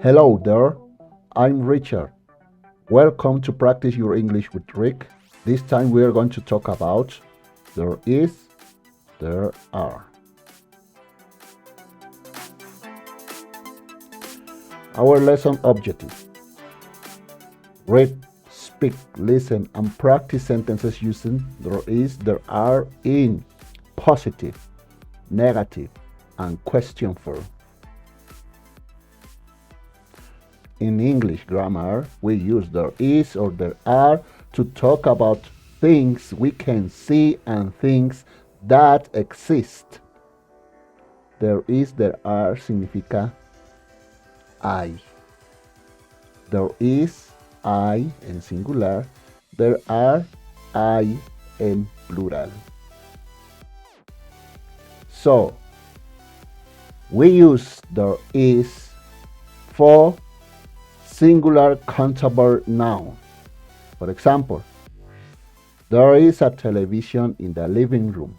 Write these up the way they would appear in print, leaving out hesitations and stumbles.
Hello there, I'm Richard. Welcome to Practice Your English with Rick. This time we are going to talk about there is, there are. Our lesson objective: read, speak, listen, and practice sentences using there is, there are in positive, negative, and question form. In English grammar, we use there is or there are to talk about things we can see and things that exist. There is, there are significa hay. There is hay en singular, there are hay en plural. So, we use there is for singular countable noun. For example, there is a television in the living room.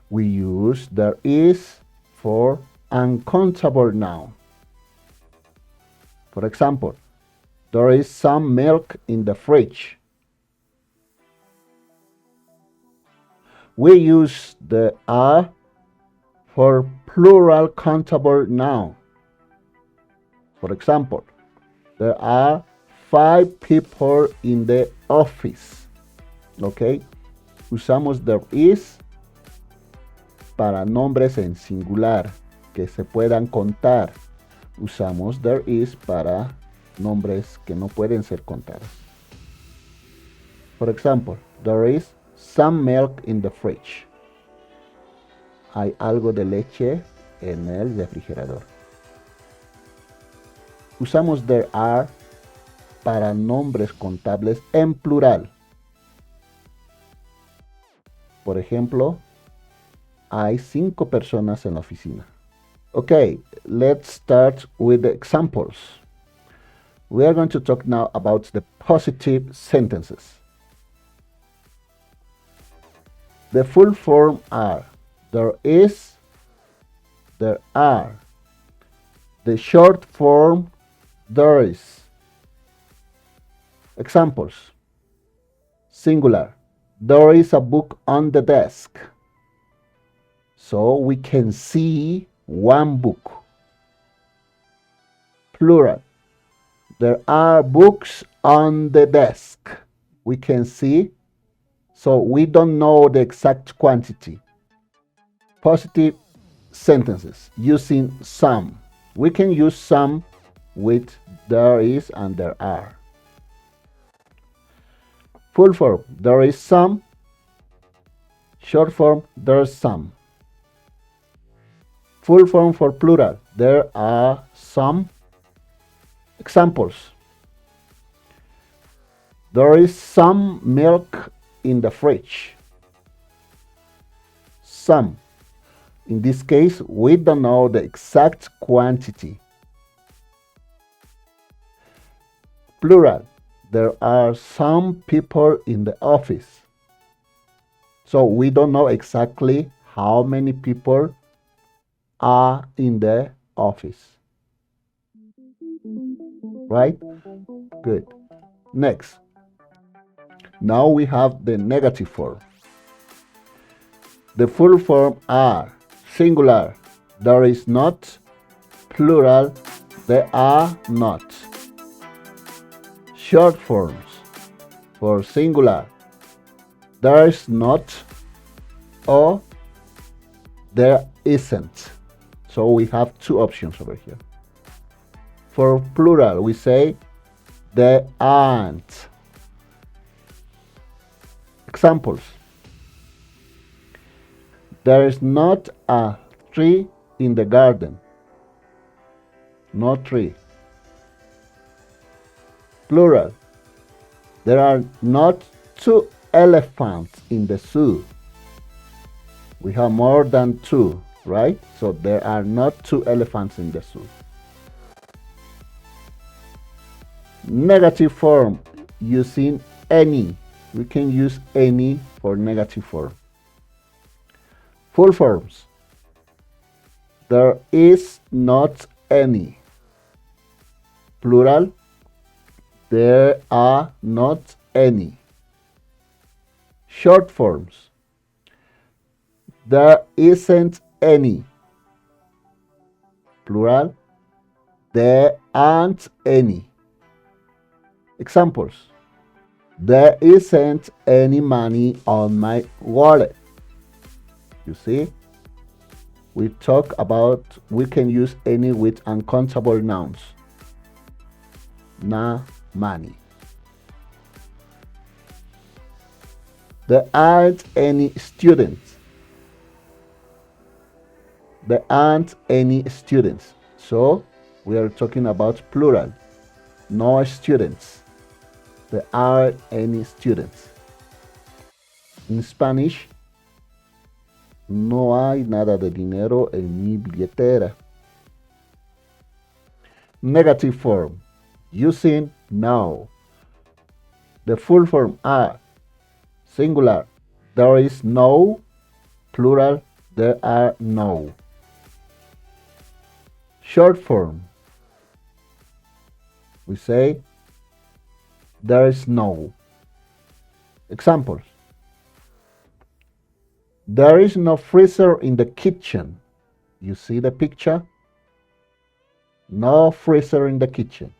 We use there is for uncountable noun. For example, there is some milk in the fridge. We use the are for plural countable noun. For example, there are 5 people in the office. ¿Ok? Usamos there is para nombres en singular que se puedan contar. Usamos there is para nombres que no pueden ser contados. For example, there is some milk in the fridge. Hay algo de leche en el refrigerador. Usamos there are para nombres contables en plural. Por ejemplo, hay 5 personas en la oficina. Okay, let's start with the examples. We are going to talk now about the positive sentences. The full form are there is, there are. The short form there is. Examples: singular, there is a book on the desk. So we can see one book. Plural, there are books on the desk. We can see, so we don't know the exact quantity. Positive sentences using some. We can use some with there is and there are. Full form, there is some. Short form, there's some. Full form for plural, there are some. Examples: there is some milk in the fridge. Some. In this case, we don't know the exact quantity. Plural, there are some people in the office. So we don't know exactly how many people are in the office. Right? Good. Next. Now we have the negative form. The full form are singular, there is not. Plural, there are not. Short forms for singular, there is not or there isn't. So we have 2 options over here. For plural, we say there aren't. Examples: there is not a tree in the garden. No tree. Plural, there are not 2 elephants in the zoo. We have more than 2, right? So there are not 2 elephants in the zoo. Negative form using any. We can use any for negative form. Full forms: There is not any. Plural. There are not any. Short forms. There isn't any. Plural. There aren't any. Examples. There isn't any money on my wallet. You see? We talk about we can use any with uncountable nouns. Na, money. There aren't any students. There aren't any students. So we are talking about plural. No students. There aren't any students. In Spanish, no hay nada de dinero en mi billetera. Negative form. Using no. The full form are singular. There is no. Plural. There are no. Short form. We say there is no. Examples. There is no freezer in the kitchen. You see the picture? No freezer in the kitchen.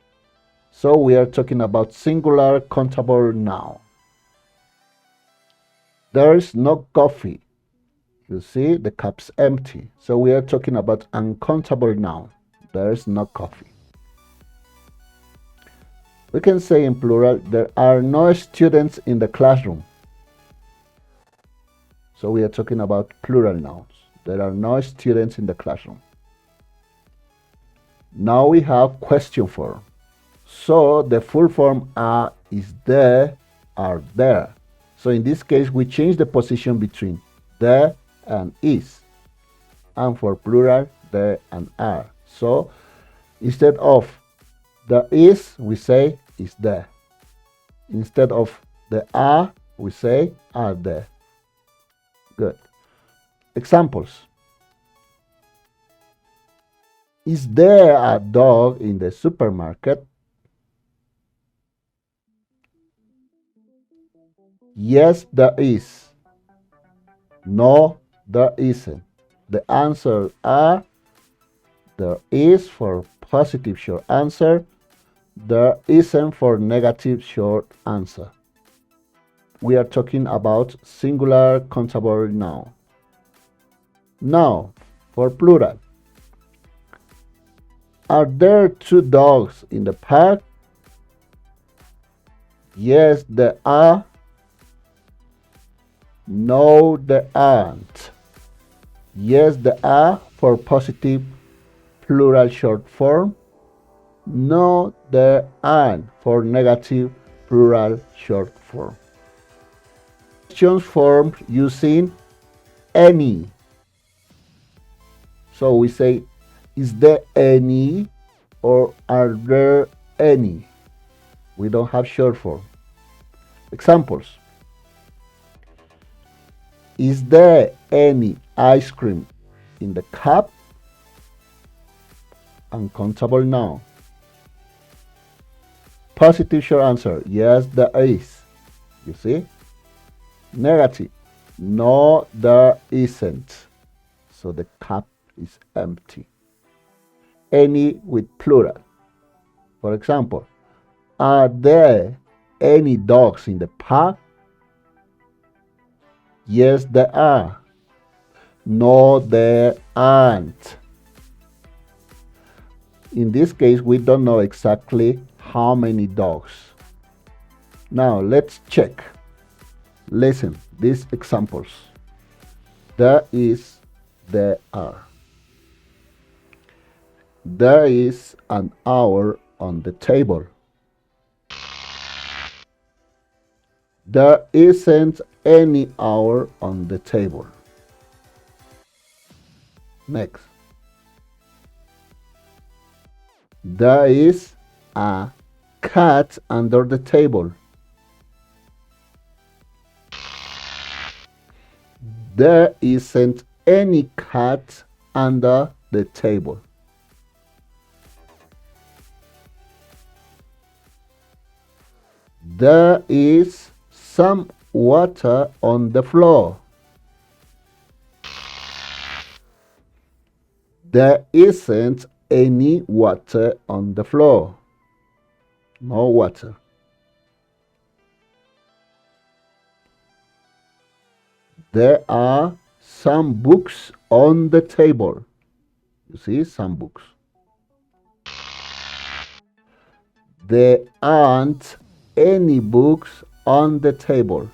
So we are talking about singular countable noun. There is no coffee. You see the cup's empty. So we are talking about uncountable noun. There is no coffee. We can say in plural, there are no students in the classroom. So we are talking about plural nouns. There are no students in the classroom. Now we have question form. So the full form are, is there, are there. So in this case, we change the position between there and is. And for plural, there and are. So instead of there is, we say is there. Instead of there are, we say are there. Good. Examples. Is there a dog in the supermarket? Yes, there is. No, there isn't. The answers are there is for positive short answer, there isn't for negative short answer. We are talking about singular countable noun. Now, for plural. Are there two dogs in the park? Yes, there are. No, there aren't. Yes, there are for positive plural short form. No, there aren't for negative plural short form. Questions formed using any. So we say, is there any or are there any? We don't have short form. Examples. Is there any ice cream in the cup? Uncountable noun. Positive short answer. Yes, there is. You see? Negative. No, there isn't. So the cup is empty. Any with plural. For example, are there any dogs in the park? Yes, there are. No, there aren't. In this case, we don't know exactly how many dogs. Now, let's check. Listen, these examples. There is, there are. There is an hour on the table. There isn't any hour on the table. Next. There is a cat under the table. There isn't any cat under the table. There is some water on the floor. There isn't any water on the floor. No water. There are some books on the table. You see, some books. There aren't any books on the table.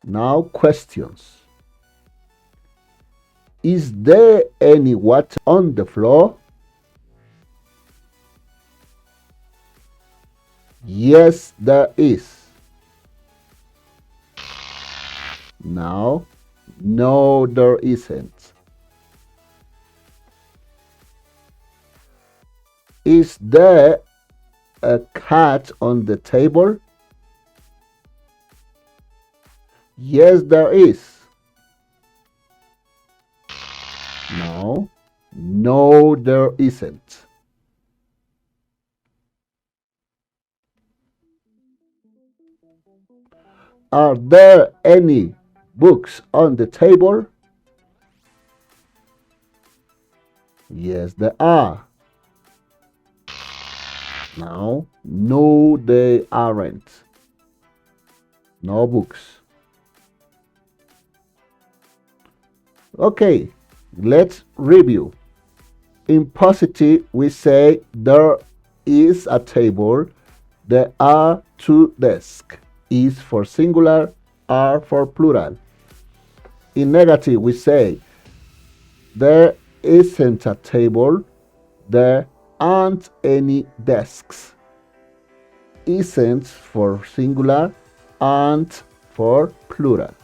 Now questions. Is there any water on the floor? Yes, there is. Now, no, there isn't. Is there a cat on the table? Yes, there is. No, no, there isn't. Are there any books on the table? Yes, there are. No, no, they aren't. No books. Okay, let's review. In positive, we say there is a table, there are two desks. Is for singular, are for plural. In negative, we say there isn't a table, there aren't any desks. Isn't for singular, aren't for plural.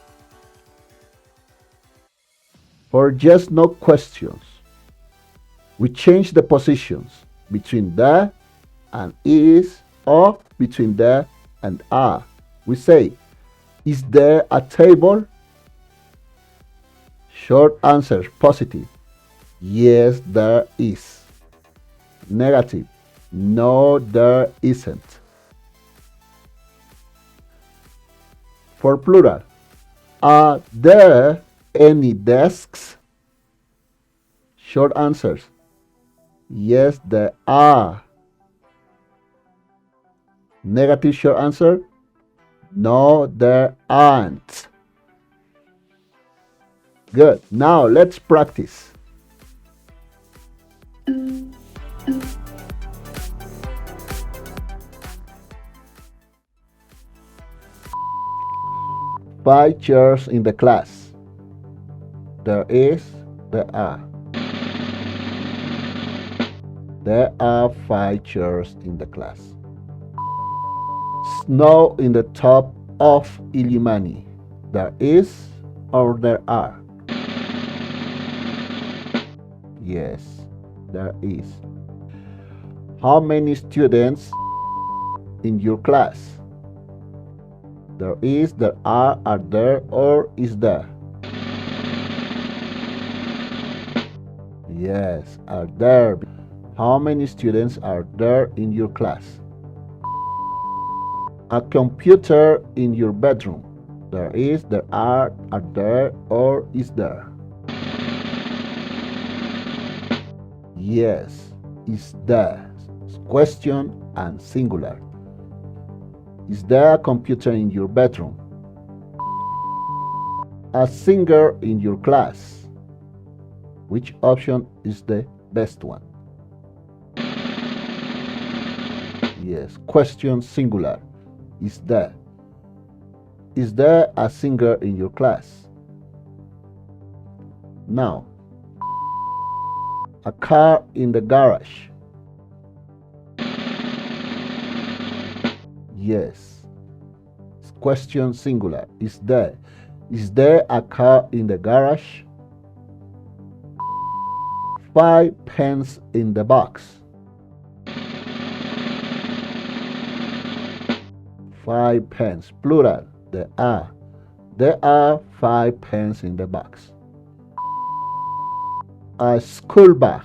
For just no questions, we change the positions between the and is or between the and are. We say, is there a table? Short answer, positive. Yes, there is. Negative, no, there isn't. For plural, are there any desks? Short answers, yes, there are. Negative short answer, no, there aren't. Good. Now let's practice. Five chairs in the class. There is, there are. There are 5 chairs in the class. Snow in the top of Illimani. There is or there are? Yes, there is. How many students in your class? There is, there are there, or is there? Yes, are there. How many students are there in your class? A computer in your bedroom. There is, there are there, or is there? Yes, is there. Question and singular. Is there a computer in your bedroom? A singer in your class. Which option is the best one? Yes, question singular. Is there. Is there a singer in your class? Now, a car in the garage. Yes. Question singular. Is there. Is there a car in the garage? 5 pens in the box. 5 pens, plural, there are. There are 5 pens in the box. A school bag.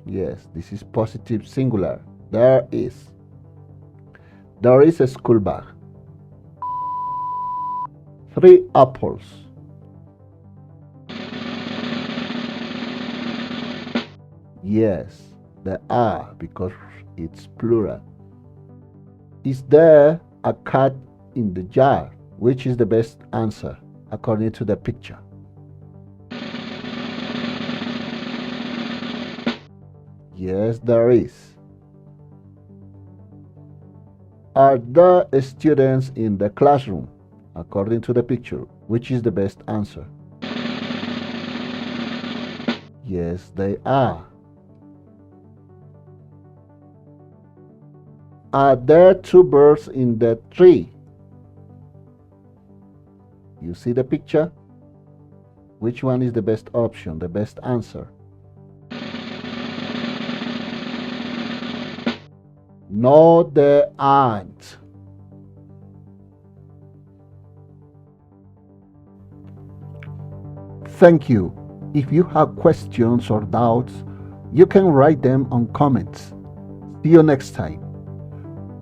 Yes, this is positive singular. There is. There is a school bag. 3 apples. Yes, there are because it's plural. Is there a cat in the jar? Which is the best answer according to the picture? Yes, there is. Are there students in the classroom? According to the picture, which is the best answer? Yes, they are. Are there 2 birds in the tree? You see the picture? Which one is the best option, the best answer? No, there aren't. Thank you. If you have questions or doubts, you can write them on comments. See you next time.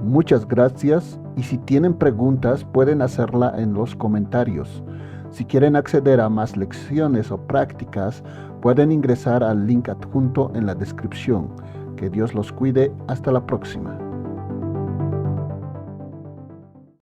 Muchas gracias y si tienen preguntas pueden hacerla en los comentarios. Si quieren acceder a más lecciones o prácticas, pueden ingresar al link adjunto en la descripción. Que Dios los cuide. Hasta la próxima.